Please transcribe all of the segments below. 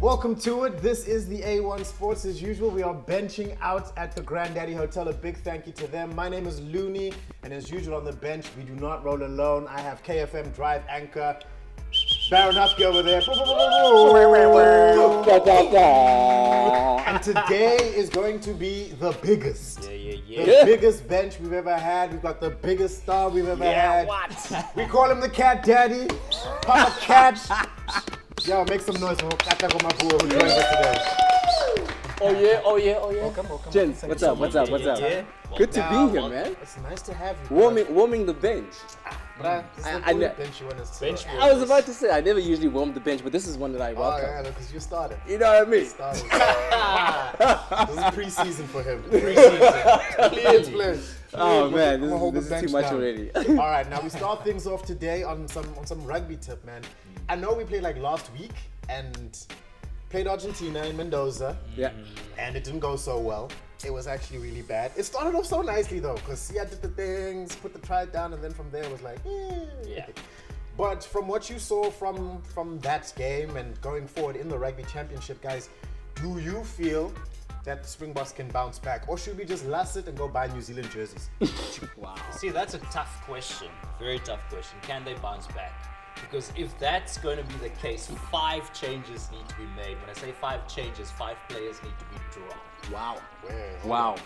Welcome to it. This is the A1 Sports. As usual, we are benching out at the Granddaddy Hotel. A big thank you to them. My name is Looney, and as usual on the bench, we do not roll alone. I have KFM drive anchor Baron Husky over there. And today is going to be the biggest. The biggest bench we've ever had. We've got the biggest star we've ever had. What? We call him the Cat Daddy. Papa Cat. Yo, make some noise for Kata Komapua who joins us today. Oh yeah. Welcome. Gents, what's up? Yeah. Good to be here, man. It's nice to have you. Warming the bench. Bruh, this is the only bench you want us to Bench I was about to say, I never usually warm the bench, but this is one that I Oh, welcome. yeah, because you started. You know what I mean? This is pre-season for him. Clearly. Oh man, I'm gonna hold this the is too bench much down. already. All right, now we start things off today on some rugby tip, man. I know we played like last week and played Argentina in Mendoza, Yeah. and it didn't go so well. It was actually really bad. It started off so nicely though, because Sia did the things, put the try down, and then from there it was like, Yeah. But from what you saw from that game and going forward in the Rugby Championship, guys, do you feel that the Springboks can bounce back, or should we just last it and go buy New Zealand jerseys? Wow. See, that's a tough question. Very tough question. Can they bounce back? Because if that's going to be the case, 5 changes need to be made. When I say 5 changes, 5 players need to be dropped. Wow. Hold Wow. on.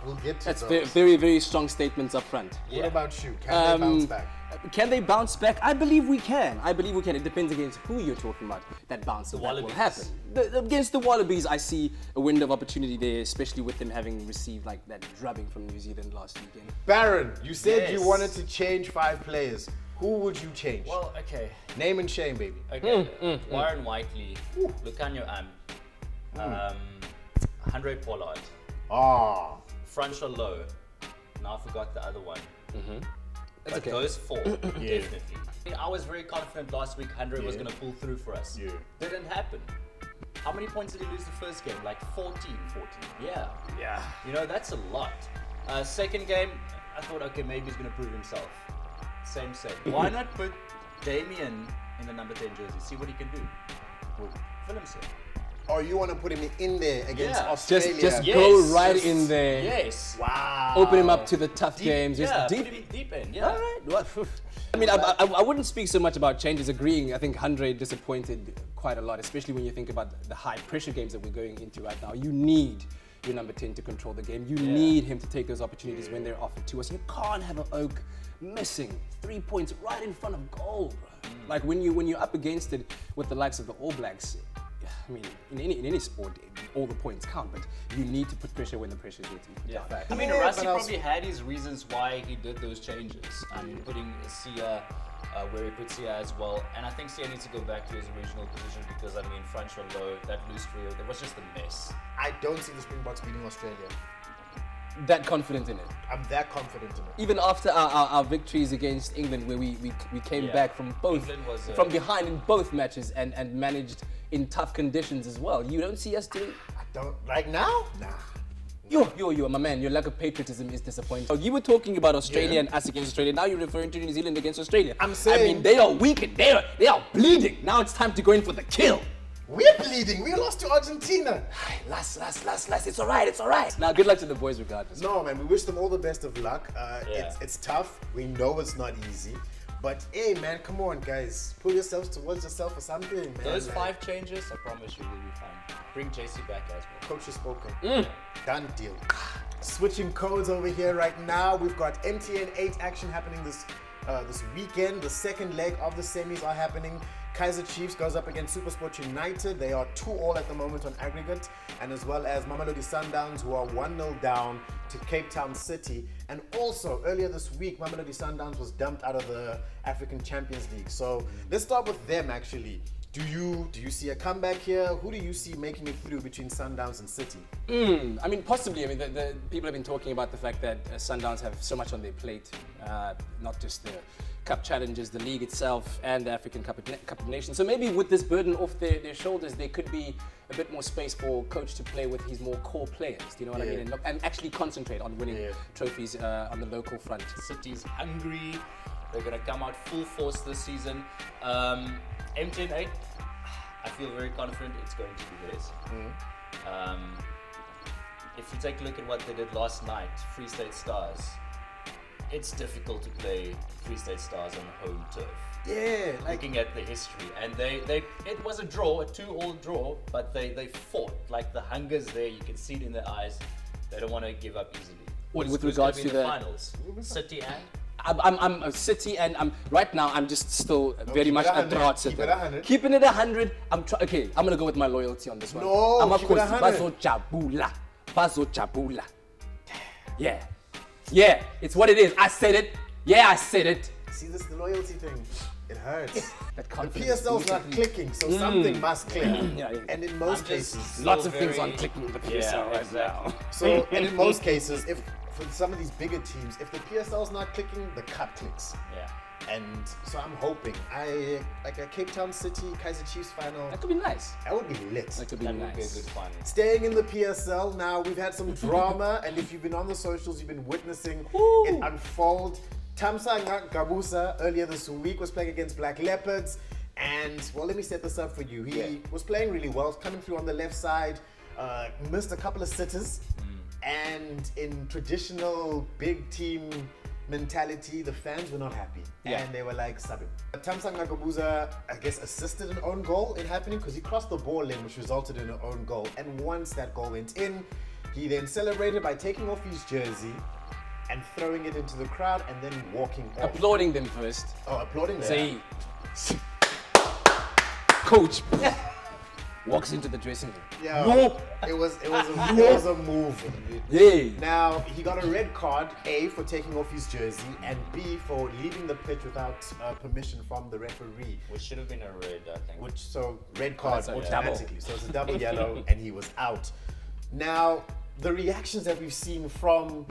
We'll get to That's those. very, very strong statements up front. What about you? Can they bounce back? Can they bounce back? I believe we can. It depends against who you're talking about. That bouncing back will Wallabies. happen. Against the Wallabies, I see a window of opportunity there, especially with them having received like that drubbing from New Zealand last weekend. Baron, you said you Yes. wanted to change 5 players. Who would you change? Well, okay. Name and shame, baby. Okay. Warren Whiteley, Lucanio Andre Pollard, Ah, Francois Lowe. Now I forgot the other one. But okay. those 4, definitely. I was very confident last week Andre was going to pull through for us. Yeah. Didn't happen. How many points did he lose the first game? Like 14. Yeah. You know, that's a lot. Second game, I thought, okay, maybe he's going to prove himself. Same. Why not put Damien in the number 10 jersey? See what he can do. Fill himself. Oh, you want to put him in there against Yeah. Australia? Just Yes, go right just- in there. Yes. Wow. Open him up to the tough games. Just Yeah, deep. put him deep in. Yeah. All right. What? I mean, I wouldn't speak so much about changes. Agreeing, I think Andre disappointed quite a lot, especially when you think about the high pressure games that we're going into right now. You need your number 10 to control the game. You need him to take those opportunities when they're offered to us. You can't have an Oak missing 3 points right in front of goal, bro. Like when you're up against it with the likes of the All Blacks. I mean, in any sport, all the points count, but you need to put pressure when the pressure is getting put. Yeah. I mean, Yeah, Rassi but I was- probably had his reasons why he did those changes. Putting Sia where he put Sia as well. And I think Sia needs to go back to his original position because, I mean, Francois Lowe, that loose trio, that was just a mess. I don't see the Springboks beating Australia. That confident in it. I'm that confident in it. Even after our victories against England, where we came Yeah. back from both England was, from behind in both matches and managed in tough conditions as well. You don't see us doing. I don't. Right now? Nah. Yo, my man, your lack of patriotism is disappointing. So you were talking about Australia and us against Australia. Now you're referring to New Zealand against Australia. I'm saying- I mean, they are weak and they are bleeding. Now it's time to go in for the kill. We're bleeding. We lost to Argentina. Last. It's all right. Now, good luck to the boys regardless. No, man. We wish them all the best of luck. Yeah. It's tough. We know it's not easy. But hey, man, come on, guys. Pull yourselves towards yourself or something, man. Those Like, 5 changes, I promise you, will be fine. Bring JC back as well. Coach has spoken. Done deal. Switching codes over here right now. We've got MTN 8 action happening this weekend. The second leg of the semis are happening. Kaizer Chiefs goes up against SuperSport United. They are 2-2 at the moment on aggregate. And as well as Mamelodi Sundowns, who are 1-0 down to Cape Town City. And also, earlier this week, Mamelodi Sundowns was dumped out of the African Champions League. So let's start with them, actually. Do you see a comeback here? Who do you see making it through between Sundowns and City? I mean, possibly. I mean, the people have been talking about the fact that Sundowns have so much on their plate, not just the Cup challenges, the league itself, and the African Cup of Nations. So maybe with this burden off their shoulders, there could be a bit more space for coach to play with his more core players. Do you know what I mean? And actually concentrate on winning trophies on the local front. City's hungry. They're going to come out full force this season. MTN 8, I feel very confident it's going to be theirs. If you take a look at what they did last night, Free State Stars, it's difficult to play Free State Stars on home turf. Yeah, Looking at the history, and it was a draw, a 2-2 draw, but they fought. Like, the hunger's there, you can see it in their eyes. They don't want to give up easily. What, with Who's regards gonna be to in the finals, City and I'm a City, and I'm right now. I'm just still very keep much it a 100, drought keep it sitter. 100. Keeping it 100. Okay, I'm gonna go with my loyalty on this one. No, I'm keep it 100. Bazojabula. Yeah, it's what it is. I said it. Yeah, I said it. See, this the loyalty thing. It hurts. That The confidence. PSL's not clicking, so something must click. Yeah. And in most I'm just cases, Lots of very- things aren't clicking with the PSL Yeah, right exactly. now. so and in most cases, if for some of these bigger teams, if the PSL's not clicking, the cup clicks. yeah. And so I'm hoping, like a Cape Town City Kaizer Chiefs final. That could be nice. That would be lit. That could be That would be a nice. good final. Staying in the PSL now, we've had some drama, and if you've been on the socials, you've been witnessing Woo. it unfold. Thamsanqa Gabuza earlier this week was playing against Black Leopards, and well, let me set this up for you. He was playing really well, coming through on the left side, missed a couple of sitters, and in traditional big team mentality, the fans were not happy, and they were like, sub him. Thamsanqa Gabuza, I guess, assisted an own goal in happening because he crossed the ball in, which resulted in an own goal. And once that goal went in, he then celebrated by taking off his jersey and throwing it into the crowd and then walking off. Applauding them first. Oh, applauding them. Say, coach walks into the dressing room. Yeah, No. it was a move. Yeah. Now he got a red card, A, for taking off his jersey, and B, for leaving the pitch without permission from the referee. Which should have been a red, I think. Which so red card That's a automatically. So it's a double yellow, and he was out. Now the reactions that we've seen from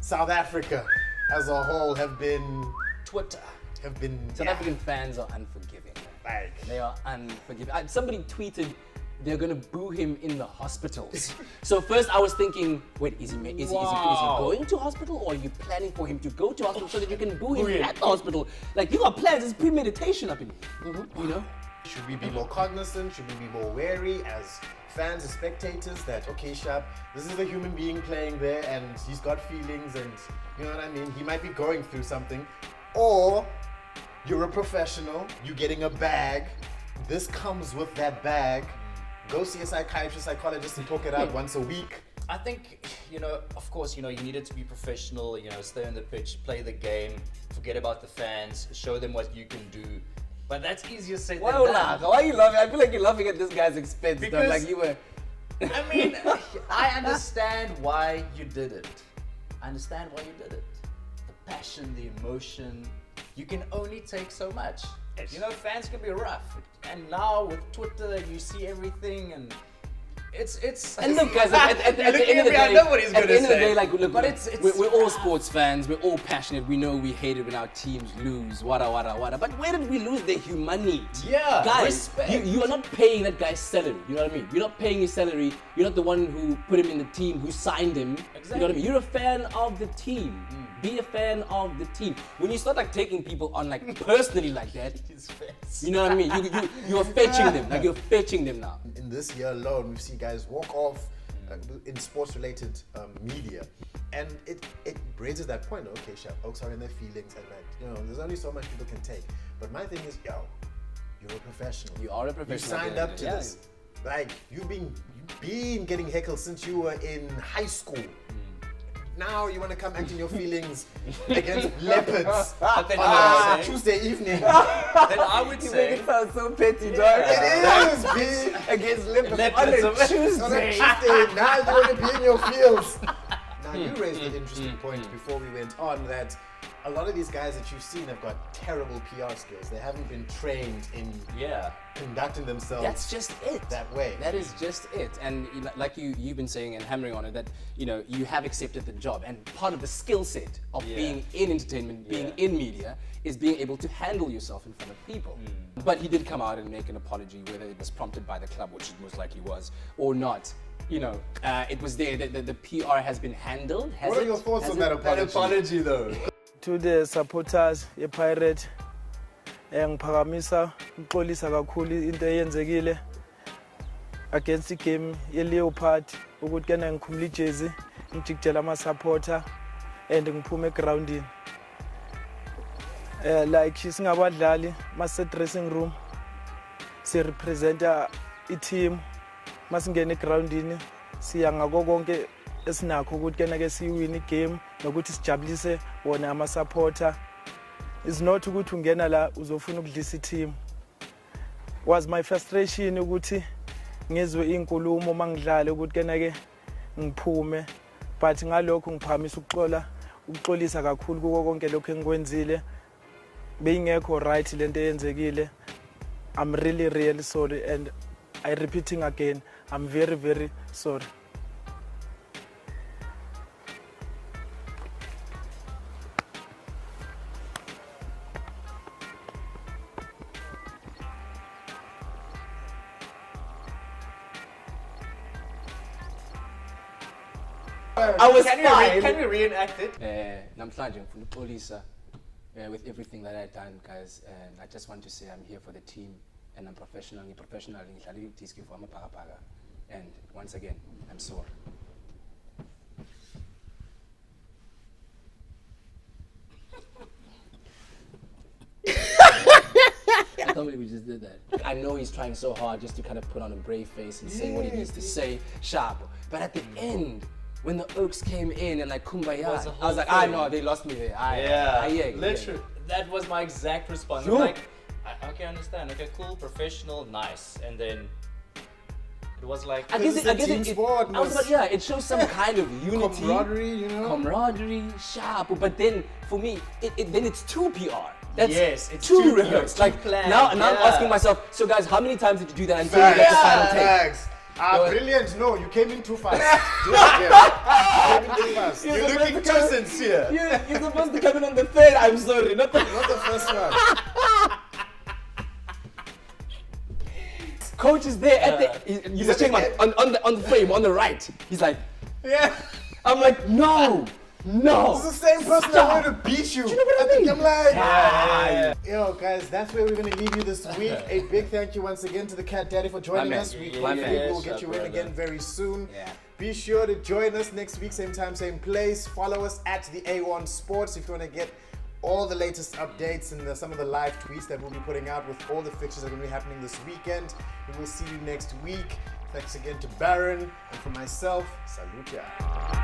South Africa as a whole have been Twitter. South yeah, African fans are unforgiving. like, They are unforgiving. Somebody tweeted they're gonna boo him in the hospitals. So first I was thinking, wait, is he going to hospital, or are you planning for him to go to hospital so that you can boo him at the hospital? Like, you got plans, it's premeditation up in here. You know? should we be more cognizant? Should we be more wary as fans and spectators that, okay, Sharp, this is a human being playing there and he's got feelings and, you know what I mean, he might be going through something. Or you're a professional, you're getting a bag, this comes with that bag, go see a psychiatrist, psychologist and talk it out once a week. I think, of course, you needed to be professional, stay on the pitch, play the game, forget about the fans, show them what you can do. But that's easier said than done. Why are you laughing? I feel like you're laughing at this guy's expense. Though. Because- Like you were. I mean, I understand why you did it. I understand why you did it. The passion, the emotion, you can only take so much. Fans can be rough. And now with Twitter, you see everything and it's And look, guys, at the looking end of the at me, I day, know what he's at gonna the end of the say. day, like, look, But we're all sports fans. We're all passionate. We know we hate it when our teams lose. Wada. But where did we lose the humanity? Yeah, guys, respect. you are not paying that guy's salary. You know what I mean? You're not paying his salary. You're not the one who put him in the team, who signed him. You know what I mean? You're a fan of the team. Be a fan of the team. When you start like taking people on like personally like that, his face. you know what I mean? You're fetching them. Like, you're fetching them now. In this year alone, we've seen guys walk off in sports-related media, and it raises that point. Okay, Shep, folks are in their feelings, and there's only so much people can take. But my thing is, you're a professional. You are a professional. You signed up to this. Like you've been getting heckled since you were in high school. Now you want to come acting your feelings against leopards But then on I a would say, Tuesday evening. then I would You say, make it sound so petty, dog. It is, B. Against Liverpool Leopards on of- a Tuesday. On a Tuesday, now you want to be in your fields. Now you raised an interesting point before we went on that a lot of these guys that you've seen have got terrible PR skills. They haven't been trained in conducting themselves That's just it. that way. That is just it. And like you've been saying and hammering on it, that you have accepted the job, and part of the skill set of being in entertainment, being in media, is being able to handle yourself in front of people. But he did come out and make an apology, whether it was prompted by the club, which it most likely was, or not. It was there. The PR has been handled. What are your thoughts on that apology? though. To the supporters, a pirate, ngiphakamisa ukuxolisa kakhulu into eyenzekile against igame ye-Leopard ukuthi kena ngikhumula ijezi ngijikijela ama-supporter and ngiphume egroundini. Like singabadlali mase-dressing room sirepresenta i-team masingena egroundini siya ngako konke esinakho ukuthi kena-ke siyiwine igame nokuthi sijabulise wona ama-supporter. It's not ukuthi ungena la uzofuna ukudlisa i-team. Was my frustration ukuthi ngizwe inkulumo mangidlale ukuthi kena-ke ngiphume, but ngalokho ngiphamisa ukuxolisa kakhulu kuko konke lokho engikwenzile beyingekho right lento eyenzekile. I'm really sorry, and I repeating again, I'm very sorry. I was fine. Can we reenact it? Namhlanje ngifuna ukuxolisa with everything that I've done, guys, and I just want to say I'm here for the team and I'm professional. Ngihlala i-disc for amabhakabhaka, and once again, I'm sorry. I can't believe we just did that. I know he's trying so hard just to kind of put on a brave face and say what he needs to say sharp. But at the end, when the Oaks came in and like kumbaya, I was like, I know they lost me there. Literally, that was my exact response. Sure. I'm like, okay, I understand. Okay, cool, professional, nice. And then it was like, I guess sport, it shows some kind of unity, camaraderie, you know, camaraderie, sharp. But then for me, then it's too PR. That's yes, it's too rehearsed. Like planned. now I'm asking myself, so guys, how many times did you do that until you get the final take? Brilliant. No, you came in too fast. You came in too fast. You're looking too sincere. You're supposed to come in on the third. I'm sorry, not the first one. Coach is there at the. He's just checking on the frame on the right. He's like, yeah. I'm like, no. It's the same person that wanted to beat you. Do you know what I mean? I'm like, Yo, guys, that's where we're going to leave you this week. A big thank you once again to the Cat Daddy for joining us. We will get you in again very soon. Yeah. Be sure to join us next week, same time, same place. Follow us at the A1 Sports if you want to get all the latest updates and some of the live tweets that we'll be putting out with all the fixtures that are going to be happening this weekend. We will see you next week. Thanks again to Baron, and for myself, salute ya.